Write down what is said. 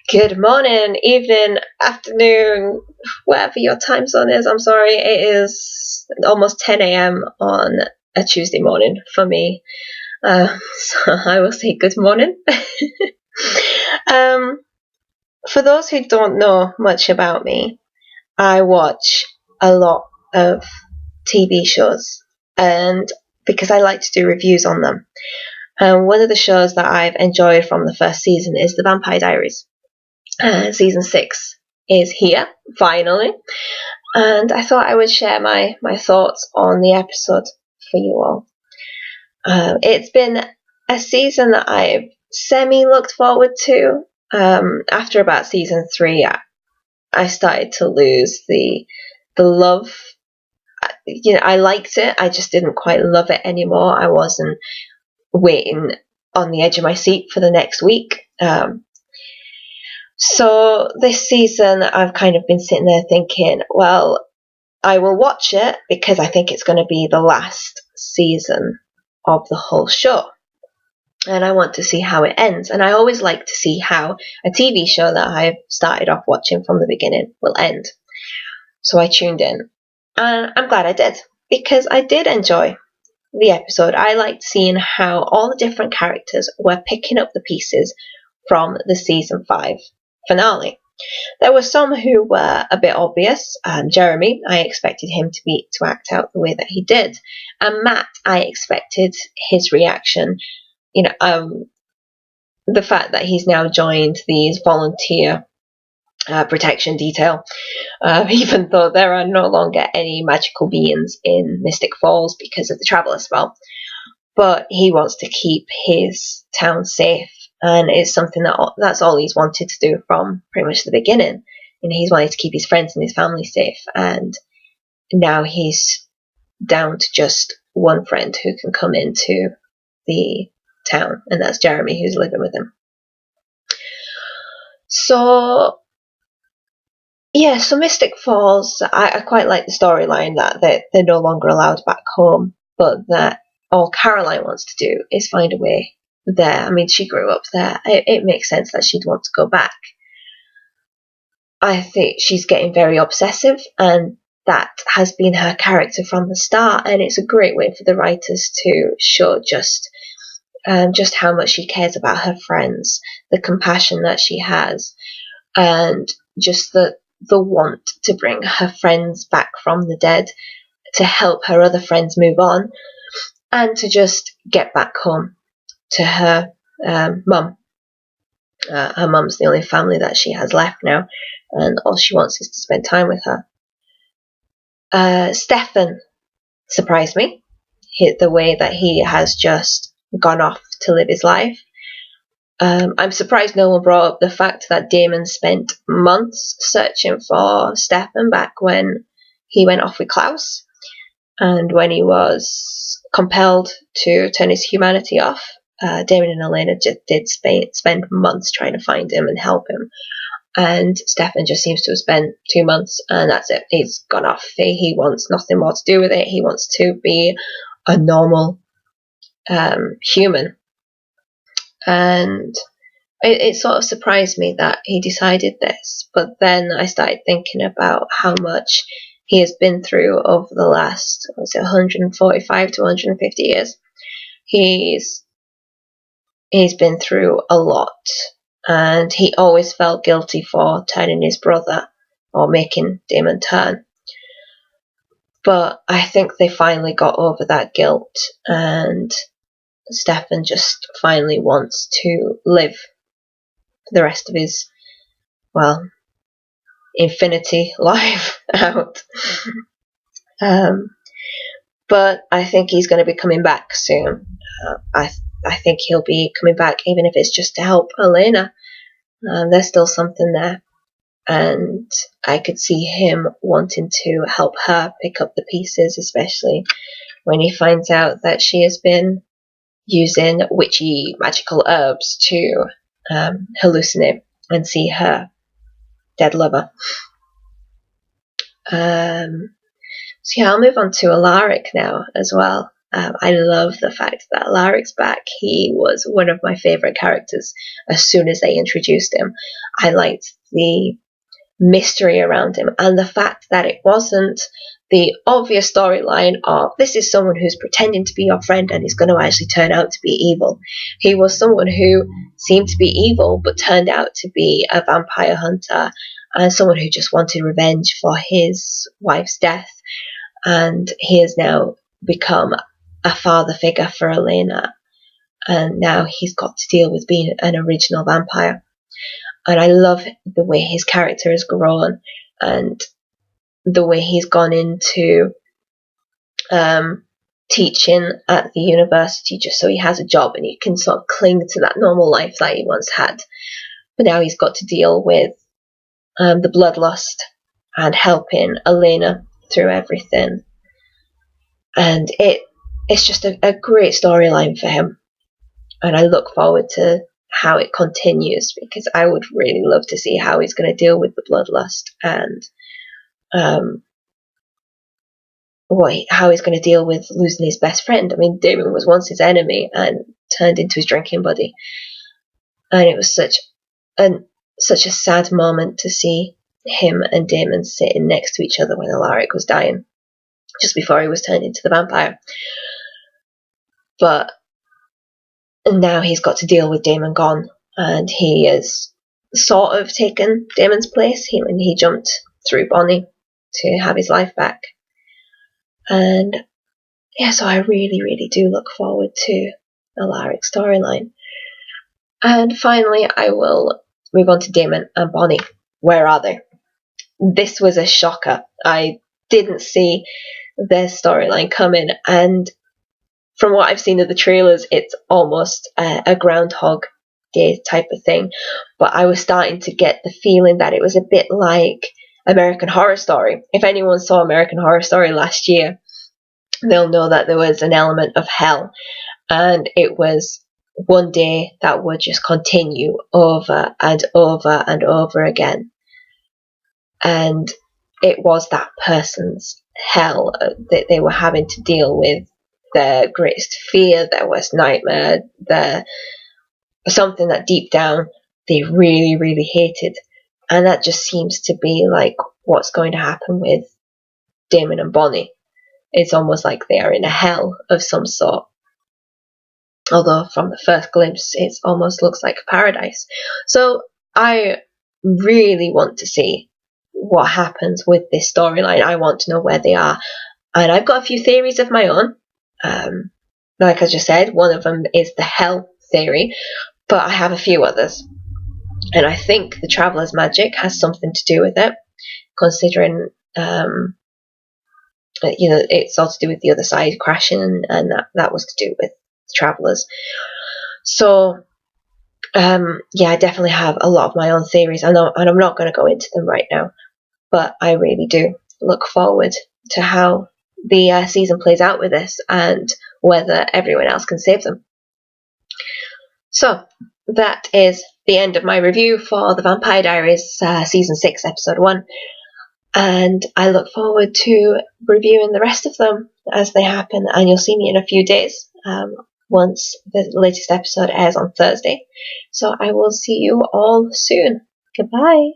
Good morning, evening, afternoon, whatever your time zone is. I'm sorry, it is almost 10 a.m. on a Tuesday morning for me. So I will say good morning. For those who don't know much about me, I watch a lot of TV shows, and because I like to do reviews on them. One of the shows that I've enjoyed from the first season is the Vampire Diaries. Season 6 is here, finally, and I thought I would share my thoughts on the episode for you all. It's been a season that I've semi-looked forward to. After about season 3, I started to lose the love. I liked it, I just didn't quite love it anymore. I wasn't waiting on the edge of my seat for the next week. So this season, I've kind of been sitting there thinking, well, I will watch it because I think it's going to be the last season of the whole show. And I want to see how it ends. And I always like to see how a TV show that I've started off watching from the beginning will end. So I tuned in. And I'm glad I did, because I did enjoy the episode. I liked seeing how all the different characters were picking up the pieces from the season 5 finale. There were some who were a bit obvious. Jeremy, I expected him to act out the way that he did, and Matt, I expected his reaction. The fact that he's now joined these volunteer protection detail, even though there are no longer any magical beings in Mystic Falls because of the Traveller spell, but he wants to keep his town safe. And it's something that's all he's wanted to do from pretty much the beginning. He's wanted to keep his friends and his family safe, and now he's down to just one friend who can come into the town, and that's Jeremy, who's living with him. So Mystic Falls, I quite like the storyline that they're no longer allowed back home, but that all Caroline wants to do is find a way there. I mean, she grew up there. It makes sense that she'd want to go back. I think she's getting very obsessive, and that has been her character from the start, and it's a great way for the writers to show just how much she cares about her friends, the compassion that she has, and just the want to bring her friends back from the dead, to help her other friends move on, and to just get back home to her mum. Her mum's the only family that she has left now, and all she wants is to spend time with her. Stefan surprised me, the way that he has just gone off to live his life. I'm surprised no one brought up the fact that Damon spent months searching for Stefan back when he went off with Klaus, and when he was compelled to turn his humanity off. Damon and Elena just did spend months trying to find him and help him, and Stefan just seems to have spent 2 months, and that's it. He's gone off. He wants nothing more to do with it. He wants to be a normal human, and it sort of surprised me that he decided this. But then I started thinking about how much he has been through over the last 145 to 150 years. He's been through a lot, and he always felt guilty for turning his brother, or making Damon turn. But I think they finally got over that guilt, and Stefan just finally wants to live the rest of his, infinity life out. But I think he's going to be coming back soon. I think he'll be coming back, even if it's just to help Elena. There's still something there, and I could see him wanting to help her pick up the pieces, especially when he finds out that she has been using witchy magical herbs to hallucinate and see her dead lover. So I'll move on to Alaric now as well. I love the fact that Alaric's back. He was one of my favourite characters as soon as they introduced him. I liked the mystery around him, and the fact that it wasn't the obvious storyline of this is someone who's pretending to be your friend and is going to actually turn out to be evil. He was someone who seemed to be evil but turned out to be a vampire hunter and someone who just wanted revenge for his wife's death, and he has now become a father figure for Elena, and now he's got to deal with being an original vampire. And I love the way his character has grown and the way he's gone into teaching at the university just so he has a job and he can sort of cling to that normal life that he once had. But now he's got to deal with the bloodlust and helping Elena through everything. And it's just a great storyline for him. And I look forward to how it continues, because I would really love to see how he's going to deal with the bloodlust and how he's going to deal with losing his best friend. I mean, Damon was once his enemy and turned into his drinking buddy, and it was such a sad moment to see him and Damon sitting next to each other when Alaric was dying, just before he was turned into the vampire. But now he's got to deal with Damon gone, and he has sort of taken Damon's place. He jumped through Bonnie to have his life back. And yeah, so I really, really do look forward to Alaric's storyline. And finally, I will move on to Damon and Bonnie. Where are they? This was a shocker. I didn't see their storyline coming, and from what I've seen of the trailers, it's almost a Groundhog Day type of thing. But I was starting to get the feeling that it was a bit like American Horror Story. If anyone saw American Horror Story last year, they'll know that there was an element of hell, and it was one day that would just continue over and over and over again. And it was that person's hell that they were having to deal with. Their greatest fear, their worst nightmare, something that deep down they really, really hated. And that just seems to be like what's going to happen with Damon and Bonnie. It's almost like they are in a hell of some sort. Although from the first glimpse, it almost looks like a paradise. So I really want to see what happens with this storyline. I want to know where they are. And I've got a few theories of my own. Like I just said, one of them is the hell theory, but I have a few others. And I think the Traveller's magic has something to do with it, considering it's all to do with the other side crashing, and that was to do with the Travellers. So I definitely have a lot of my own theories. I know, and I'm not going to go into them right now, but I really do look forward to how the season plays out with this and whether everyone else can save them. So that is the end of my review for the Vampire Diaries Season 6, Episode 1. And I look forward to reviewing the rest of them as they happen. And you'll see me in a few days once the latest episode airs on Thursday. So I will see you all soon. Goodbye.